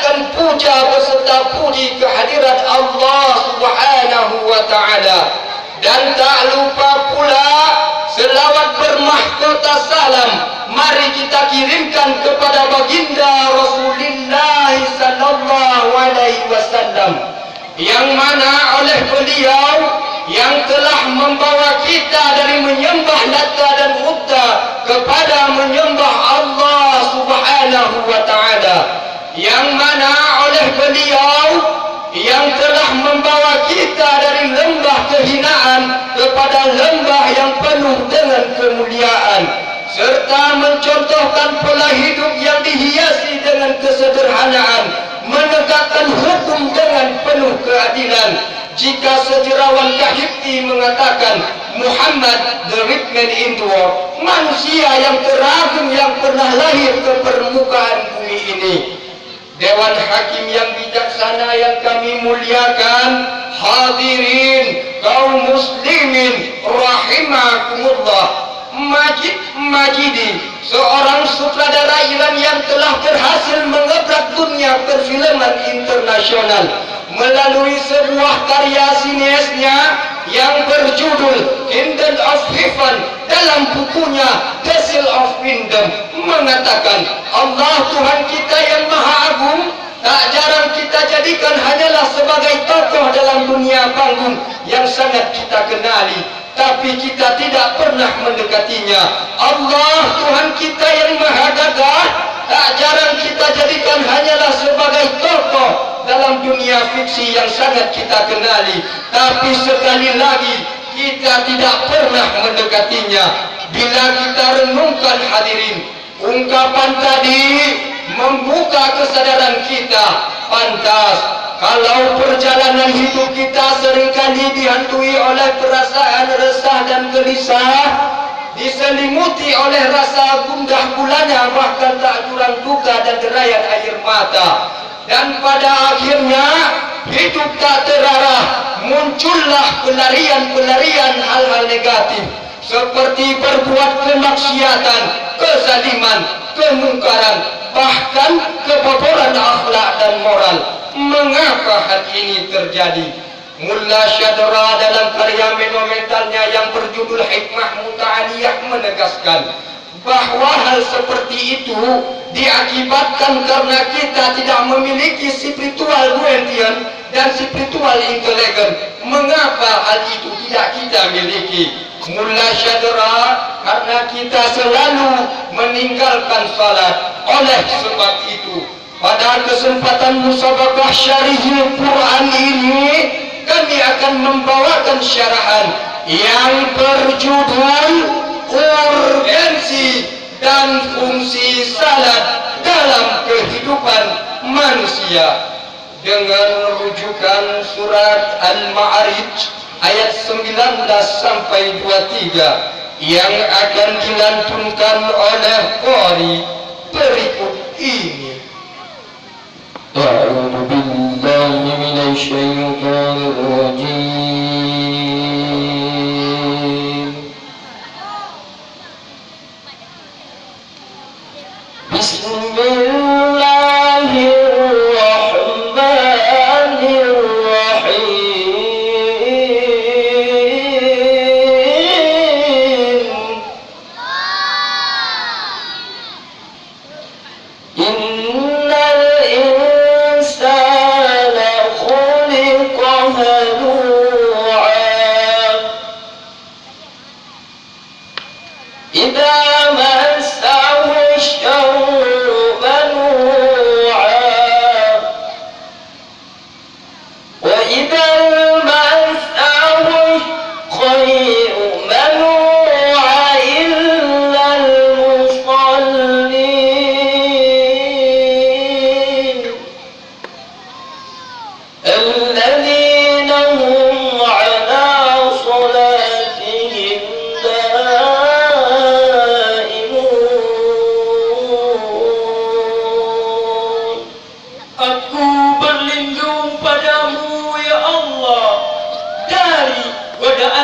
memanjatkan puja beserta puji kehadirat Allah Subhanahu wa Ta'ala. Dan tak lupa pula selawat bermahkota salam mari kita kirimkan kepada baginda Rasulullah sallallahu alaihi wasallam, yang mana oleh beliau yang telah membawa kita dari menyembah Lata dan Uzza kepada menyembah Allah Subhanahu wa Ta'ala, yang mana oleh beliau yang telah membawa kita dari lembah kehinaan kepada lembah yang penuh dengan kemuliaan, serta mencontohkan pola hidup yang dihiasi dengan kesederhanaan, menegakkan hukum dengan penuh keadilan. Jika sejarawan Kahipti mengatakan Muhammad the right man in the world, manusia yang teragum yang pernah lahir ke permukaan bumi ini. Dewan Hakim yang bijaksana yang kami muliakan, hadirin kaum muslimin rahimakumullah, Majidi, seorang sutradara Iran yang telah berhasil mengebrak dunia perfilman internasional melalui sebuah karya sinesnya yang berjudul Kingdom of Heaven. Dalam bukunya The Seal of Kingdom mengatakan, Allah Tuhan kita yang Maha Agung tak jarang kita jadikan hanyalah sebagai tokoh dalam dunia panggung yang sangat kita kenali, tapi kita tidak pernah mendekatinya. Allah Tuhan kita yang Maha Gagah tak jarang kita jadikan hanyalah sebagai tokoh dalam dunia fiksi yang sangat kita kenali, tapi sekali lagi kita tidak pernah mendekatinya. Bila kita renungkan hadirin, ungkapan tadi membuka kesadaran kita. Pantas kalau perjalanan hidup kita seringkali dihantui oleh perasaan resah dan gelisah, diselimuti oleh rasa gundah gulana, bahkan tak kurang duka dan derayan air mata. Dan pada akhirnya hidup tak terarah, muncullah pelarian-pelarian hal-hal negatif seperti berbuat kemaksiatan, kezaliman, kemungkaran, bahkan kebobolan akhlak dan moral. Mengapa hal ini terjadi? Mulla Syadra dalam karya monumentalnya yang berjudul Hikmah Muta'aliyah menegaskan bahwa hal seperti itu diakibatkan karena kita tidak memiliki spiritual guardian dan spiritual intelijen. Mengapa hal itu tidak kita miliki? Mulla Syadra, karena kita selalu meninggalkan salat. Oleh sebab itu, pada kesempatan musabaqah syarihil Quran ini, kami akan membawakan syarahan yang berjudul Urgensi dan Fungsi Salat dalam Kehidupan Manusia, dengan rujukan surat Al-Ma'arij ayat 19 sampai 23 yang akan dilantunkan oleh qari berikut ini. A'udzu billahi minasy syaithanir rajim.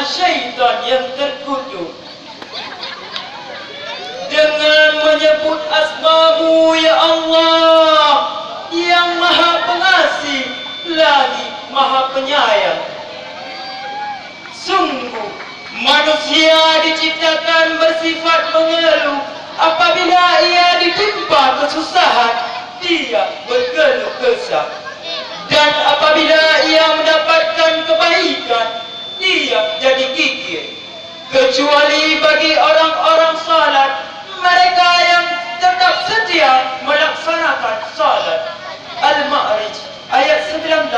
Syaitan yang terkutuk dengan menyebut asma-Mu ya Allah yang Maha lagi Maha Penyayang. Sungguh manusia diciptakan bersifat mengeluh. Apabila ia ditimpa kesusahan, dia berkeluh kesah. Dan apabila ia mendapatkan kebaikan, dia jadi gigih. Kecuali bagi orang-orang salat, mereka yang tetap setia melaksanakan salat. Al-Ma'rij ayat 19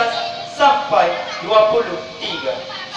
sampai 23.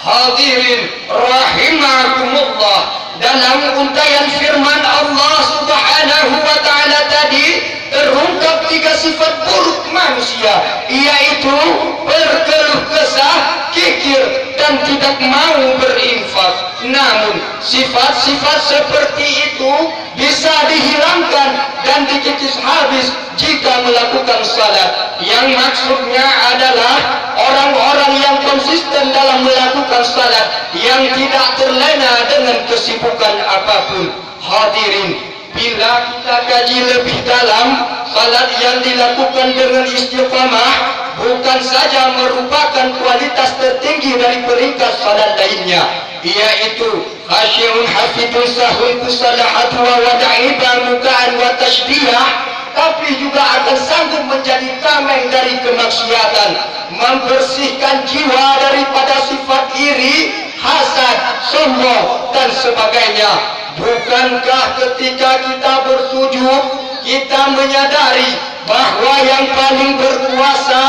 Hadirin rahimakumullah, dalam untayan firman Allah Subhanahu wa taala tadi terungkap 3 sifat buruk manusia, yaitu berkeluh kesah, kikir, dan tidak mau berinfak. Namun sifat-sifat seperti itu bisa dihilangkan dan dikikis habis jika melakukan salat. Yang maksudnya adalah orang-orang yang konsisten dalam melakukan salat, yang tidak terlena dengan kesibukan apapun. Hadirin, bila kita kaji lebih dalam, salat yang dilakukan dengan istiqamah bukan saja merupakan kualitas tertinggi dari peringkat salat lainnya, yaitu khasyun hafidun sahun kusalahat wa wada'iba mukaan wa tasbihah, tapi juga akan sanggup menjadi tameng dari kemaksiatan, membersihkan jiwa daripada sifat iri, hasad, sombong, dan sebagainya. Bukankah ketika kita bersujud, kita menyadari bahwa yang paling berkuasa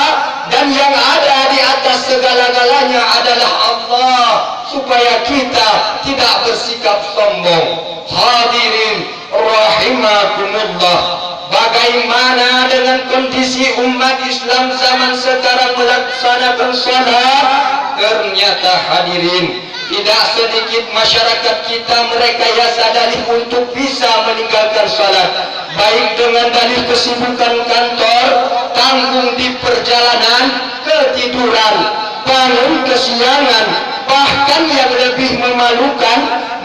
dan yang ada di atas segala-galanya adalah Allah, supaya kita tidak bersikap sombong. Hadirin rahimakumullah, bagaimana dengan kondisi umat Islam zaman sekarang melaksanakan salat? Ternyata hadirin, tidak sedikit masyarakat kita merekayasa dalih untuk bisa meninggalkan salat, baik dengan dalih kesibukan kantor, tanggung di perjalanan, ketiduran, bangun kesiangan, bahkan yang lebih memalukan,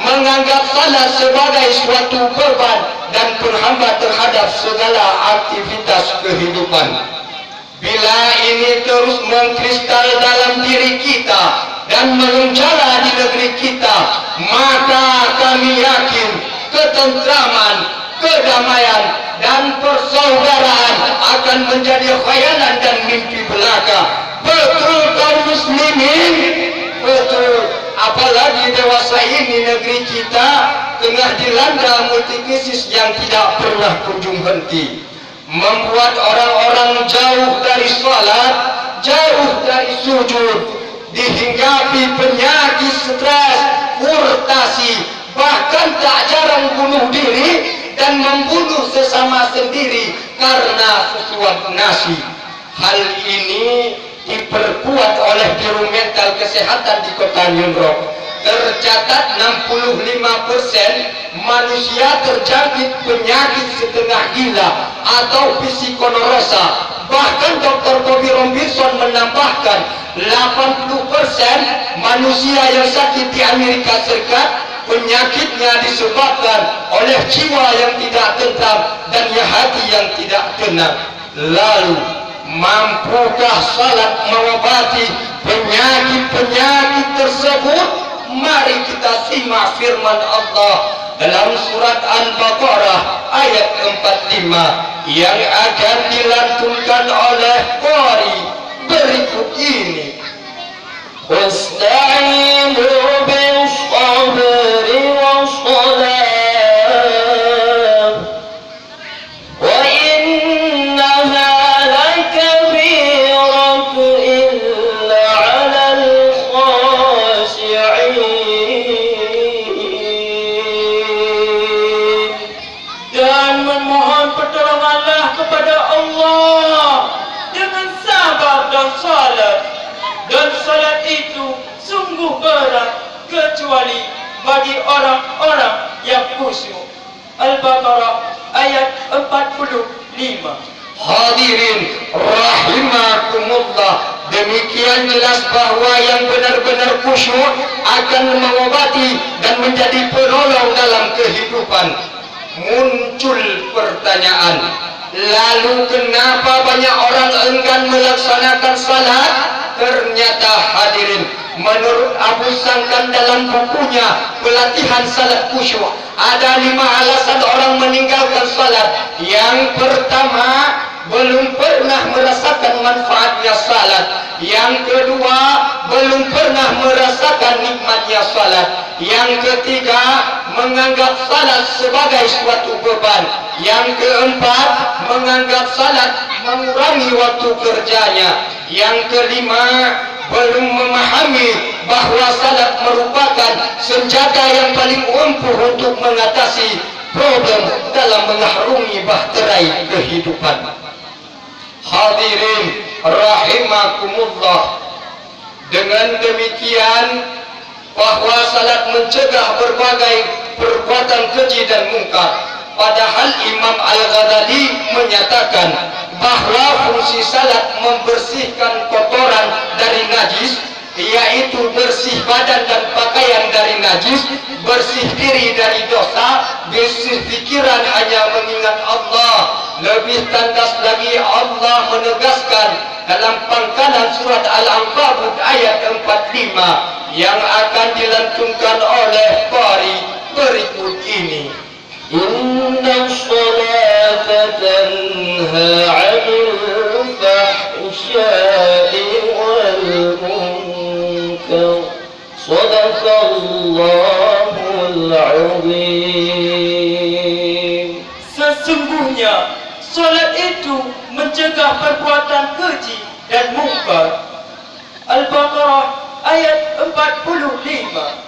menganggap salat sebagai suatu beban dan penghambat terhadap segala aktivitas kehidupan. Bila ini terus mengkristal dalam diri kita dan mengenjala di negeri kita, maka kami yakin ketentraman, kedamaian, dan persaudaraan akan menjadi khayalan dan mimpi belaka. Betul kaum muslimin? Betul. Apalagi dewasa ini negeri kita tengah dilanda multikrisis yang tidak pernah kunjung henti, membuat orang-orang jauh dari salat, jauh dari sujud, dihinggapi penyakit stres, frustasi, bahkan tak jarang bunuh diri dan membunuh sesama sendiri karena sesuap nasi. Hal ini diperkuat oleh Biro Mental Kesehatan di Kota New York. Tercatat 65% manusia terjangkit penyakit setengah gila atau psikoneurosa. Bahkan Dr. Bobby Robinson menambahkan 80% manusia yang sakit di Amerika Serikat penyakitnya disebabkan oleh jiwa yang tidak tentram dan hati yang tidak tenang. Lalu, mampukah salat mengobati penyakit-penyakit tersebut? Mari kita simak firman Allah dalam surat Al-Baqarah ayat 45 yang akan dilantunkan oleh qari berikut ini. Wasta'inu bis-sabri was-salah wa innaha lakabiratun illa 'alal khashi'in. Dan memohon pertolonganlah kepada Allah dengan sabar dan salat. Dan salat itu sungguh berat kecuali bagi orang-orang yang khusyuk. Al-Baqarah ayat 45. Hadirin rahimakumullah, demikian jelas bahwa yang benar-benar khusyuk akan mengobati dan menjadi penolong dalam kehidupan. Muncul pertanyaan, lalu kenapa banyak orang enggan melakukan melaksanakan salat, ternyata hadirin, menurut Abu Sangkan dalam bukunya pelatihan salat khusyuk, ada 5 alasan orang meninggalkan salat. Yang pertama, belum pernah merasakan manfaatnya salat. Yang kedua, belum pernah merasakan nikmatnya salat. Yang ketiga, menganggap salat sebagai suatu beban. Yang keempat, menganggap salat mengurangi waktu kerjanya. Yang kelima, belum memahami bahawa salat merupakan senjata yang paling ampuh untuk mengatasi problem dalam mengarungi bahterai kehidupan. Hadirin rahimakumullah, dengan demikian bahawa salat mencegah berbagai perbuatan keji dan mungkar. Padahal Imam Al-Ghazali menyatakan bahawa fungsi salat membersihkan kotoran dari najis, yaitu bersih badan dan pakaian dari najis, bersih diri dari dosa, bersih pikiran hanya mengingat Allah. Lebih tandas lagi Allah menegaskan dalam pangkalan surat Al-Ankabut ayat 45 yang akan dilantunkan oleh qari berikut ini. Inna sholata tanha 'anil fahsya'i wal munkar. Shadaqallahul 'azim. Sesungguhnya solat itu mencegah perbuatan keji dan mungkar. Al-Baqarah ayat 45.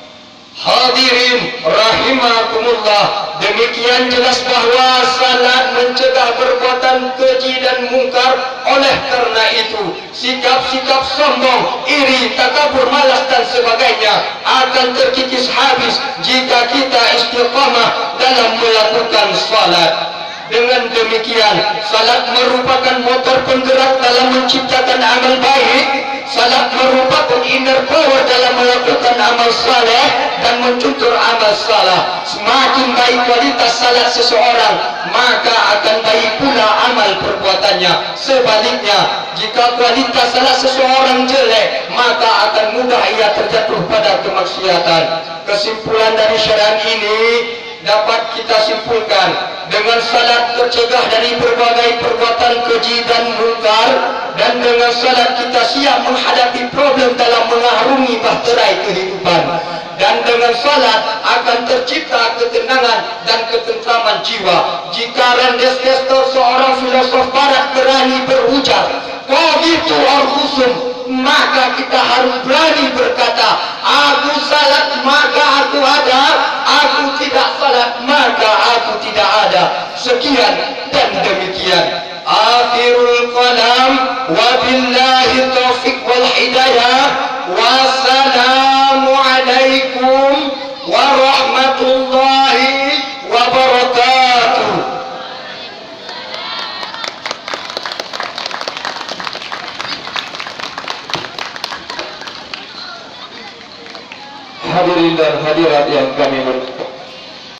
Hadirin rahimakumullah, demikian jelas bahawa salat mencegah perbuatan keji dan mungkar. Oleh karena itu, sikap-sikap sombong, iri, takabur, malas dan sebagainya akan terkikis habis jika kita istiqamah dalam melakukan salat. Dengan demikian, salat merupakan motor penggerak dalam menciptakan amal baik. Salat merupakan inner power dalam melakukan amal saleh dan mencukur amal salah. Semakin baik kualitas salat seseorang, maka akan baik pula amal perbuatannya. Sebaliknya, jika kualitas salat seseorang jelek, maka akan mudah ia terjatuh pada kemaksiatan. Kesimpulan dari syariat ini dapat kita simpulkan, dengan salat tercegah dari berbagai perbuatan keji dan mungkar, dan dengan salat kita siap menghadapi problem dalam mengarungi bahterai kehidupan, dan dengan salat akan tercipta ketenangan dan ketentraman jiwa. Jika Randes Castor, seorang filosof barat, berani berujar "Qaditu ar-rusum", maka kita harus berani berkata, aku salat maka aku ada, aku tidak salat maka aku tidak ada. Sekian dan demikian. Akhirul kalam, wabillahi taufiq wal hidayah. Wassalamu alaikum warahmatullahi wabarakatuh. Hadirin dan hadirat yang kami